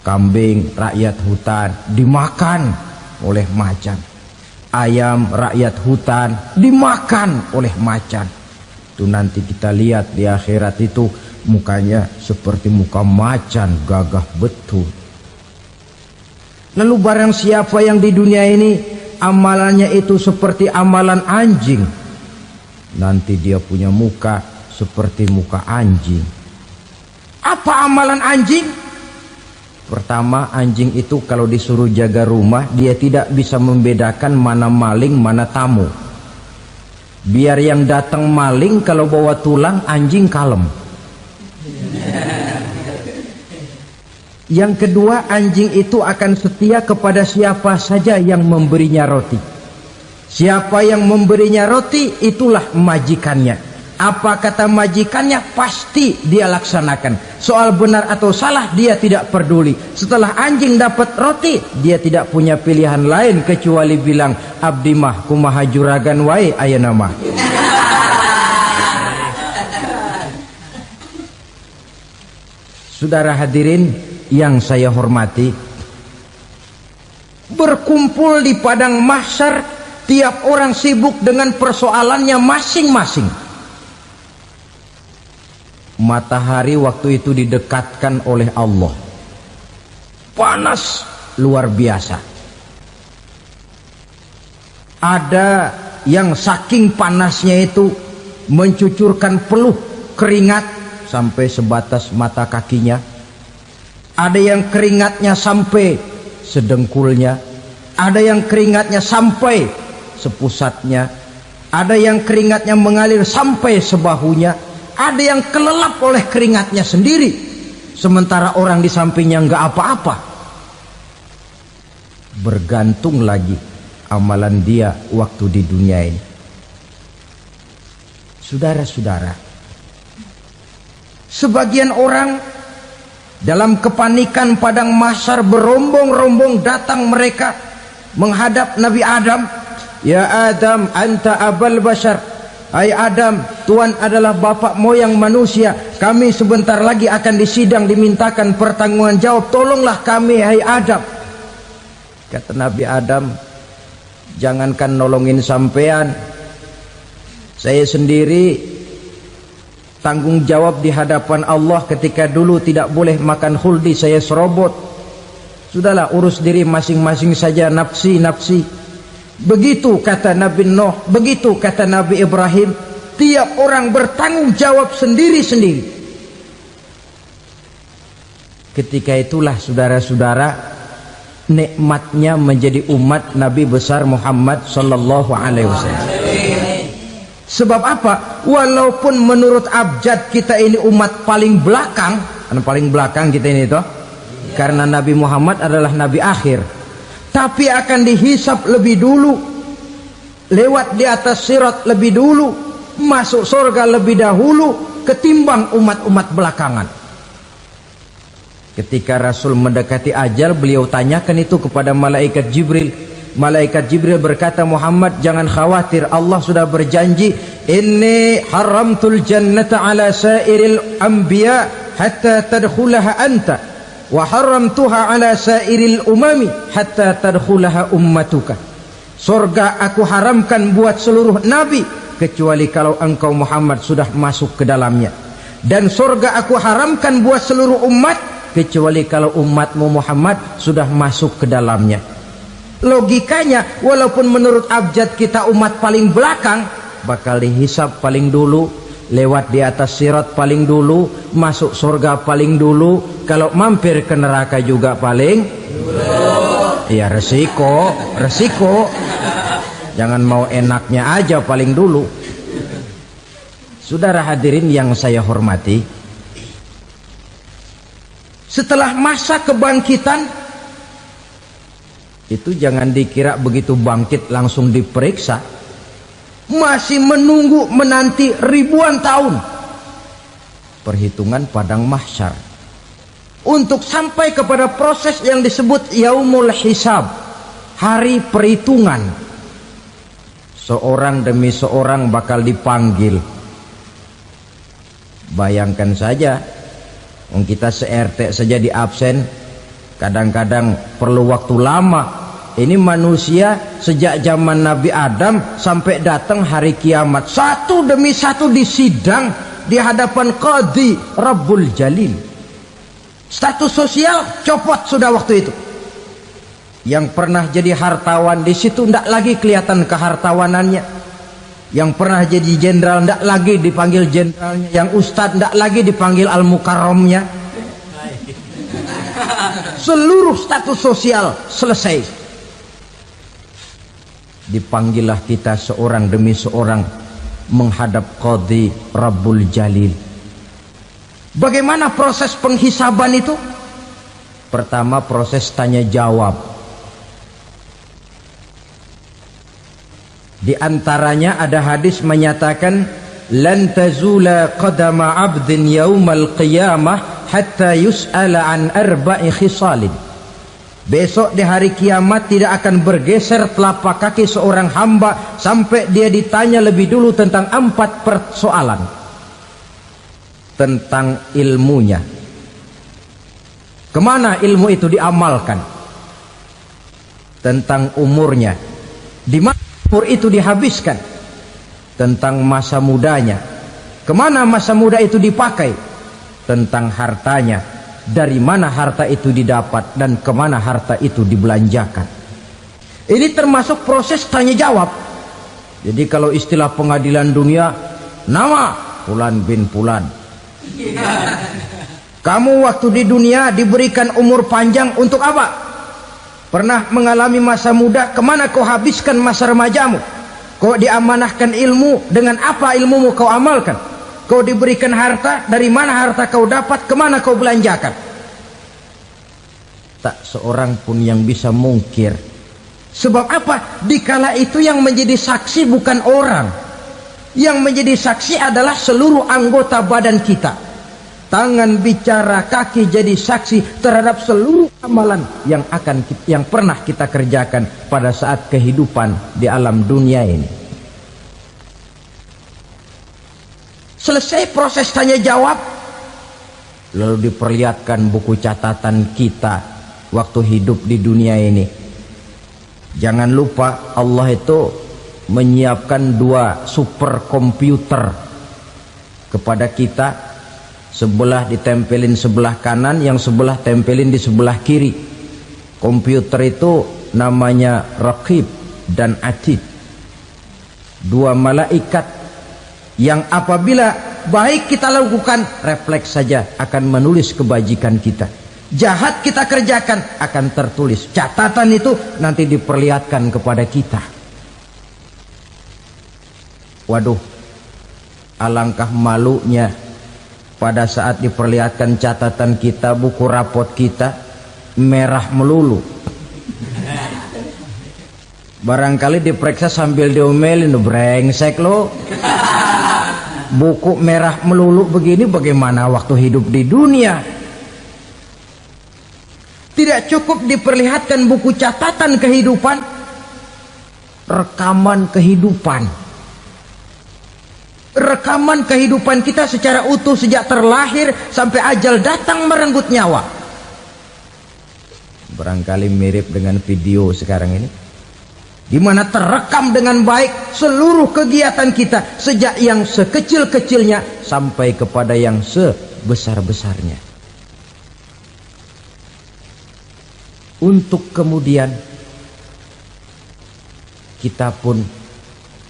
A: Kambing rakyat hutan dimakan oleh macan. Ayam rakyat hutan dimakan oleh macan. Itu nanti kita lihat di akhirat itu mukanya seperti muka macan, gagah betul. Lalu barang siapa yang di dunia ini amalannya itu seperti amalan anjing, nanti dia punya muka seperti muka anjing. Apa amalan anjing? Pertama, anjing itu kalau disuruh jaga rumah, dia tidak bisa membedakan mana maling, mana tamu. Biar yang datang maling, kalau bawa tulang, anjing kalem. Yang kedua, anjing itu akan setia kepada siapa saja yang memberinya roti. Siapa yang memberinya roti, itulah majikannya. Apa kata majikannya pasti dia laksanakan. Soal benar atau salah dia tidak peduli. Setelah anjing dapat roti, dia tidak punya pilihan lain kecuali bilang, abdi mah kumaha juragan wae ayeuna mah. Saudara hadirin yang saya hormati, berkumpul di padang mahsyar, tiap orang sibuk dengan persoalannya masing-masing. Matahari waktu itu didekatkan oleh Allah, panas luar biasa. Ada yang saking panasnya itu mencucurkan peluh keringat sampai sebatas mata kakinya. Ada yang keringatnya sampai sedengkulnya, ada yang keringatnya sampai sepusatnya, ada yang keringatnya mengalir sampai sebahunya, ada yang kelelap oleh keringatnya sendiri, sementara orang di sampingnya nggak apa-apa. Bergantung lagi amalan dia waktu di dunia ini. Saudara-saudara, sebagian orang dalam kepanikan padang mahsyar berombong-rombong datang mereka menghadap Nabi Adam. Ya Adam, anta abal bashar. Hai Adam, Tuhan adalah bapak moyang manusia. Kami sebentar lagi akan disidang, dimintakan pertanggungan jawab. Tolonglah kami, hai Adam. Kata Nabi Adam, jangankan nolongin sampean, saya sendiri tanggung jawab di hadapan Allah ketika dulu tidak boleh makan khuldi, saya serobot. Sudahlah, urus diri masing-masing saja, nafsi. Begitu kata Nabi Nuh, begitu kata Nabi Ibrahim. Tiap orang bertanggung jawab sendiri-sendiri. Ketika itulah saudara-saudara, nikmatnya menjadi umat Nabi besar Muhammad sallallahu alaihi wasallam. Sebab apa? Walaupun menurut abjad kita ini umat paling belakang, paling belakang kita ini toh, karena Nabi Muhammad adalah Nabi akhir, tapi akan dihisap lebih dulu, lewat di atas sirat lebih dulu, masuk surga lebih dahulu ketimbang umat-umat belakangan. Ketika Rasul mendekati ajal, beliau tanyakan itu kepada malaikat Jibril. Malaikat Jibril berkata, Muhammad jangan khawatir, Allah sudah berjanji, inni haramtul jannata ala sairil anbiya hatta tadkhulaha anta wa haramtuha ala sairil umami hatta tadkhulaha ummatuka. Surga aku haramkan buat seluruh nabi kecuali kalau engkau Muhammad sudah masuk ke dalamnya, dan surga aku haramkan buat seluruh umat kecuali kalau umatmu Muhammad sudah masuk ke dalamnya. Logikanya, walaupun menurut abjad kita umat paling belakang, bakal dihisap paling dulu, lewat di atas sirat paling dulu, masuk surga paling dulu, kalau mampir ke neraka juga paling dulu. Ya resiko. Jangan mau enaknya aja paling dulu. Saudara hadirin yang saya hormati, setelah masa kebangkitan itu jangan dikira begitu bangkit langsung diperiksa, masih menunggu menanti ribuan tahun perhitungan padang mahsyar untuk sampai kepada proses yang disebut yaumul hisab, hari perhitungan. Seorang demi seorang bakal dipanggil. Bayangkan saja, kita se-RT saja di absen, kadang-kadang perlu waktu lama. Ini manusia sejak zaman Nabi Adam sampai datang hari kiamat, satu demi satu disidang di hadapan Qadhi Rabbul Jalil. Status sosial copot sudah waktu itu. Yang pernah jadi hartawan di situ tidak lagi kelihatan kehartawanannya. Yang pernah jadi jenderal tidak lagi dipanggil jenderalnya. Yang ustadz tidak lagi dipanggil al-mukarramnya. Seluruh status sosial selesai. Dipanggillah kita seorang demi seorang menghadap Qadhi Rabbul Jalil. Bagaimana proses penghisaban itu? Pertama, proses tanya jawab. Di antaranya ada hadis menyatakan, lan tazula qadama 'abdin yaumal qiyamah hatta yus'ala an arba'i khisalin. Besok di hari kiamat tidak akan bergeser telapak kaki seorang hamba sampai dia ditanya lebih dulu tentang 4 persoalan. Tentang ilmunya, kemana ilmu itu diamalkan. Tentang umurnya, di mana umur itu dihabiskan. Tentang masa mudanya, kemana masa muda itu dipakai. tentang hartanya, dari mana harta itu didapat dan kemana harta itu dibelanjakan. Ini termasuk proses tanya jawab. Jadi kalau istilah pengadilan dunia, nama Fulan bin Fulan. Kamu waktu di dunia diberikan umur panjang untuk apa? Pernah mengalami masa muda, kemana kau habiskan masa remajamu? Kau diamanahkan ilmu, dengan apa ilmumu kau amalkan? Kau diberikan harta, dari mana harta kau dapat, kemana kau belanjakan? Tak seorang pun yang bisa mungkir. Sebab apa? Dikala itu yang menjadi saksi bukan orang. Yang menjadi saksi adalah seluruh anggota badan kita. Tangan bicara, kaki jadi saksi terhadap seluruh amalan yang pernah kita kerjakan pada saat kehidupan di alam dunia ini. Selesai proses tanya jawab, lalu diperlihatkan buku catatan kita waktu hidup di dunia ini. Jangan lupa Allah itu menyiapkan 2 superkomputer kepada kita. Sebelah ditempelin sebelah kanan, yang sebelah tempelin di sebelah kiri. Komputer itu namanya Raqib dan Atid. 2 malaikat yang apabila baik kita lakukan, refleks saja akan menulis kebajikan kita. Jahat kita kerjakan, akan tertulis. Catatan itu nanti diperlihatkan kepada kita. Waduh, alangkah malunya pada saat diperlihatkan catatan kita, buku rapot kita merah melulu. Barangkali diperiksa sambil diomelin, brengsek lo. Buku merah melulu begini, bagaimana waktu hidup di dunia? Tidak cukup diperlihatkan buku catatan kehidupan, rekaman kehidupan. Rekaman kehidupan kita secara utuh sejak terlahir sampai ajal datang merenggut nyawa. Barangkali mirip dengan video sekarang ini, di mana terekam dengan baik seluruh kegiatan kita, sejak yang sekecil-kecilnya sampai kepada yang sebesar-besarnya. Untuk kemudian kita pun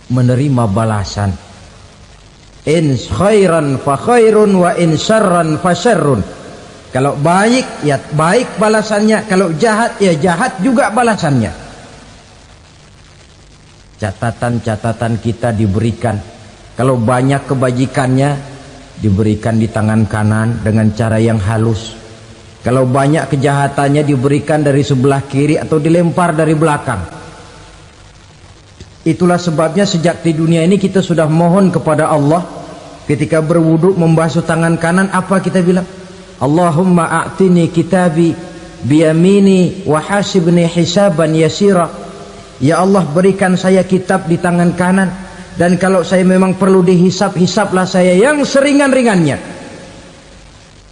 A: menerima balasan. In khairan fa khairun wa in syarran fa syarrun. Kalau baik ya baik balasannya, kalau jahat ya jahat juga balasannya. Catatan-catatan kita diberikan. Kalau banyak kebajikannya diberikan di tangan kanan dengan cara yang halus. Kalau banyak kejahatannya diberikan dari sebelah kiri atau dilempar dari belakang. Itulah sebabnya sejak di dunia ini kita sudah mohon kepada Allah. Ketika berwudu membasuh tangan kanan, apa kita bilang? Allahumma a'tini kitabi biyamini wa hasibni hisaban yasira. Ya Allah, berikan saya kitab di tangan kanan, dan kalau saya memang perlu dihisap, hisaplah saya yang seringan-ringannya.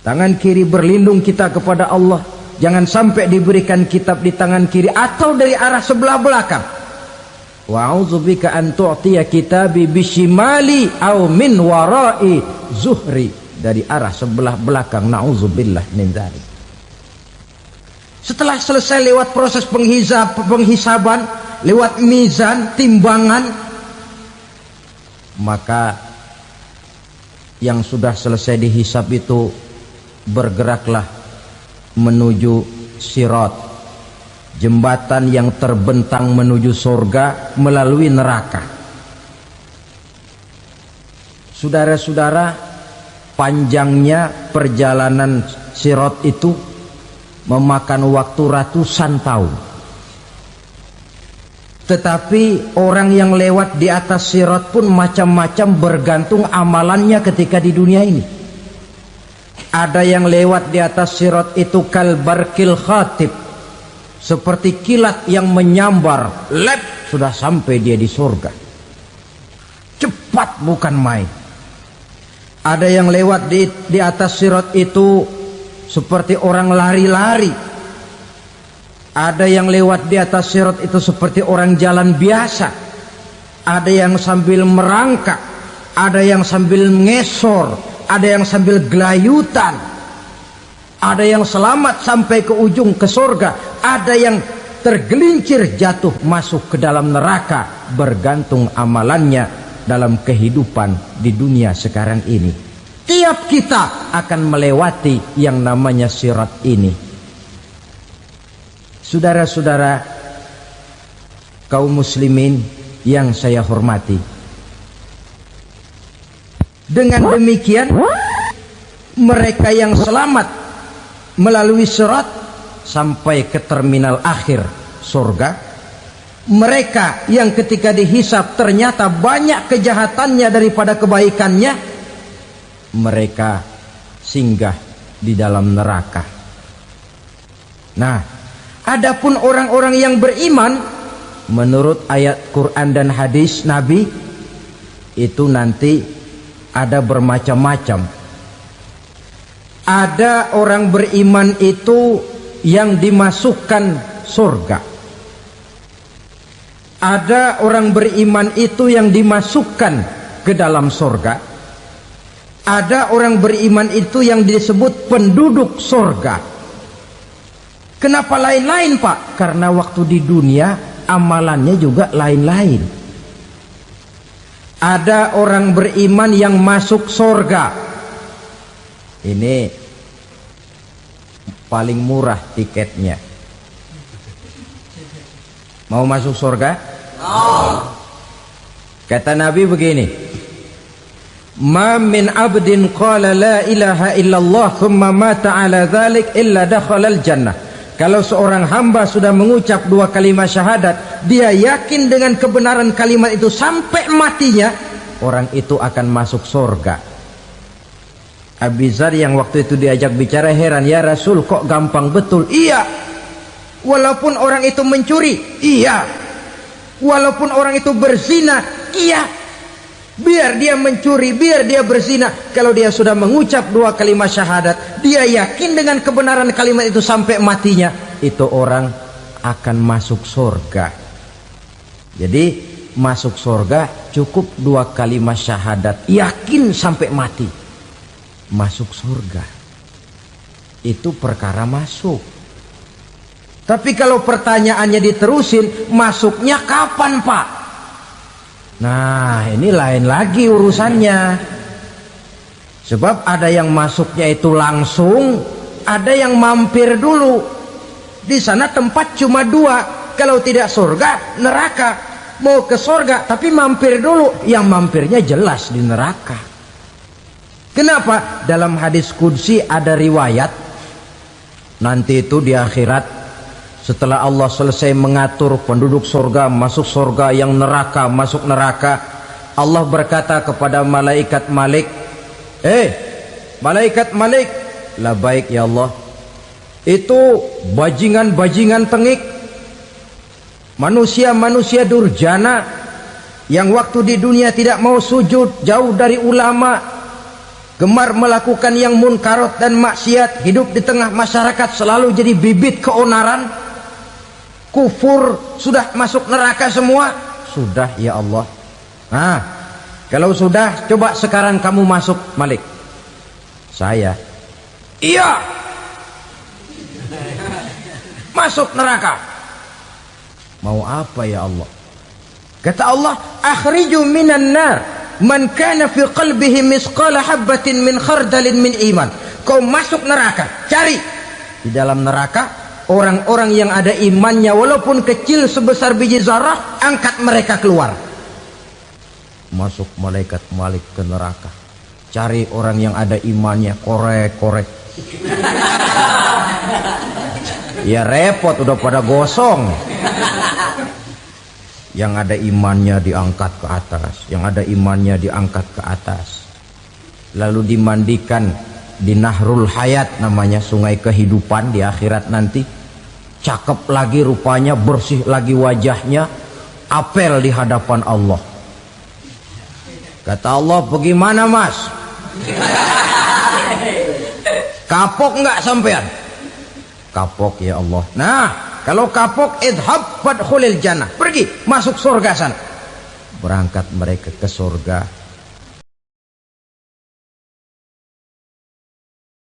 A: Tangan kiri berlindung kita kepada Allah, jangan sampai diberikan kitab di tangan kiri atau dari arah sebelah belakang. Wa a'udzubika an tu'tiya kitabi bishimali aw min wara'i zuhri, dari arah sebelah belakang. Na'udzubillah min dzalik. Setelah selesai lewat proses penghisaban, lewat mizan, timbangan, maka yang sudah selesai dihisab itu bergeraklah menuju sirat, jembatan yang terbentang menuju surga melalui neraka. Saudara-saudara, panjangnya perjalanan sirat itu memakan waktu ratusan tahun. Tetapi orang yang lewat di atas sirat pun macam-macam, bergantung amalannya ketika di dunia ini. Ada yang lewat di atas sirat itu kal barkil khatib, seperti kilat yang menyambar, lep, sudah sampai dia di surga. Cepat bukan main. Ada yang lewat di atas sirat itu seperti orang lari-lari. Ada yang lewat di atas sirat itu seperti orang jalan biasa. Ada yang sambil merangkak, ada yang sambil ngesor, ada yang sambil gelayutan, ada yang selamat sampai ke ujung ke surga, ada yang tergelincir jatuh masuk ke dalam neraka, bergantung amalannya dalam kehidupan di dunia sekarang ini. Tiap kita akan melewati yang namanya sirat ini. Saudara-saudara kaum muslimin yang saya hormati, dengan demikian mereka yang selamat melalui sirat sampai ke terminal akhir surga, mereka yang ketika dihisab ternyata banyak kejahatannya daripada kebaikannya, mereka singgah di dalam neraka. Nah, adapun orang-orang yang beriman menurut ayat Quran dan hadis Nabi itu nanti ada bermacam-macam. Ada orang beriman itu yang dimasukkan surga. Ada orang beriman itu yang dimasukkan ke dalam surga. Ada orang beriman itu yang disebut penduduk surga. Kenapa lain-lain, Pak? Karena waktu di dunia amalannya juga lain-lain. Ada orang beriman yang masuk surga. Ini paling murah tiketnya. Mau masuk surga? Kata Nabi begini, ma min abdin qala la ilaha illallah thumma mata ala dhalik illa dakhalal jannah. Kalau seorang hamba sudah mengucap dua kalimat syahadat, dia yakin dengan kebenaran kalimat itu sampai matinya, orang itu akan masuk surga. Abi Dzar yang waktu itu diajak bicara heran, ya Rasul kok gampang betul? Iya, walaupun orang itu mencuri, iya, walaupun orang itu berzina, iya, biar dia mencuri, biar dia berzina, kalau dia sudah mengucap dua kalimat syahadat, dia yakin dengan kebenaran kalimat itu sampai matinya, itu orang akan masuk surga. Jadi masuk surga cukup dua kalimat syahadat, yakin sampai mati, masuk surga. Itu perkara masuk. Tapi kalau pertanyaannya diterusin, masuknya kapan, Pak? Nah, ini lain lagi urusannya. Sebab ada yang masuknya itu langsung, ada yang mampir dulu. Di sana tempat cuma dua, kalau tidak surga, neraka. Mau ke surga tapi mampir dulu, yang mampirnya jelas di neraka. Kenapa? Dalam hadis qudsi ada riwayat, nanti itu di akhirat, setelah Allah selesai mengatur penduduk surga masuk surga, yang neraka masuk neraka, Allah berkata kepada malaikat Malik, malaikat Malik, labaik ya Allah, itu bajingan-bajingan tengik, manusia-manusia durjana yang waktu di dunia tidak mau sujud, jauh dari ulama, gemar melakukan yang munkarat dan maksiat, hidup di tengah masyarakat selalu jadi bibit keonaran, kufur, sudah masuk neraka semua. Sudah ya Allah. Nah, kalau sudah, coba sekarang kamu masuk, Malik. Saya, iya, masuk neraka. Mau apa ya Allah? Kata Allah, akhriju minan nar man kana fi qalbihi misqala habbatin min khardalin min iman. Kau masuk neraka, cari di dalam neraka orang-orang yang ada imannya walaupun kecil sebesar biji zarah, angkat mereka keluar. Masuk malaikat Malik ke neraka, cari orang yang ada imannya, korek-korek. Ya repot, udah pada gosong. Yang ada imannya diangkat ke atas, yang ada imannya diangkat ke atas, lalu dimandikan di Nahrul Hayat, namanya sungai kehidupan di akhirat nanti. Cakep lagi rupanya, bersih lagi wajahnya, apel di hadapan Allah. Kata Allah, bagaimana mas? Kapok nggak sampean? Kapok ya Allah. Nah, kalau kapok, idhab fadkhulil jannah, pergi masuk surga sana. Berangkat mereka ke surga.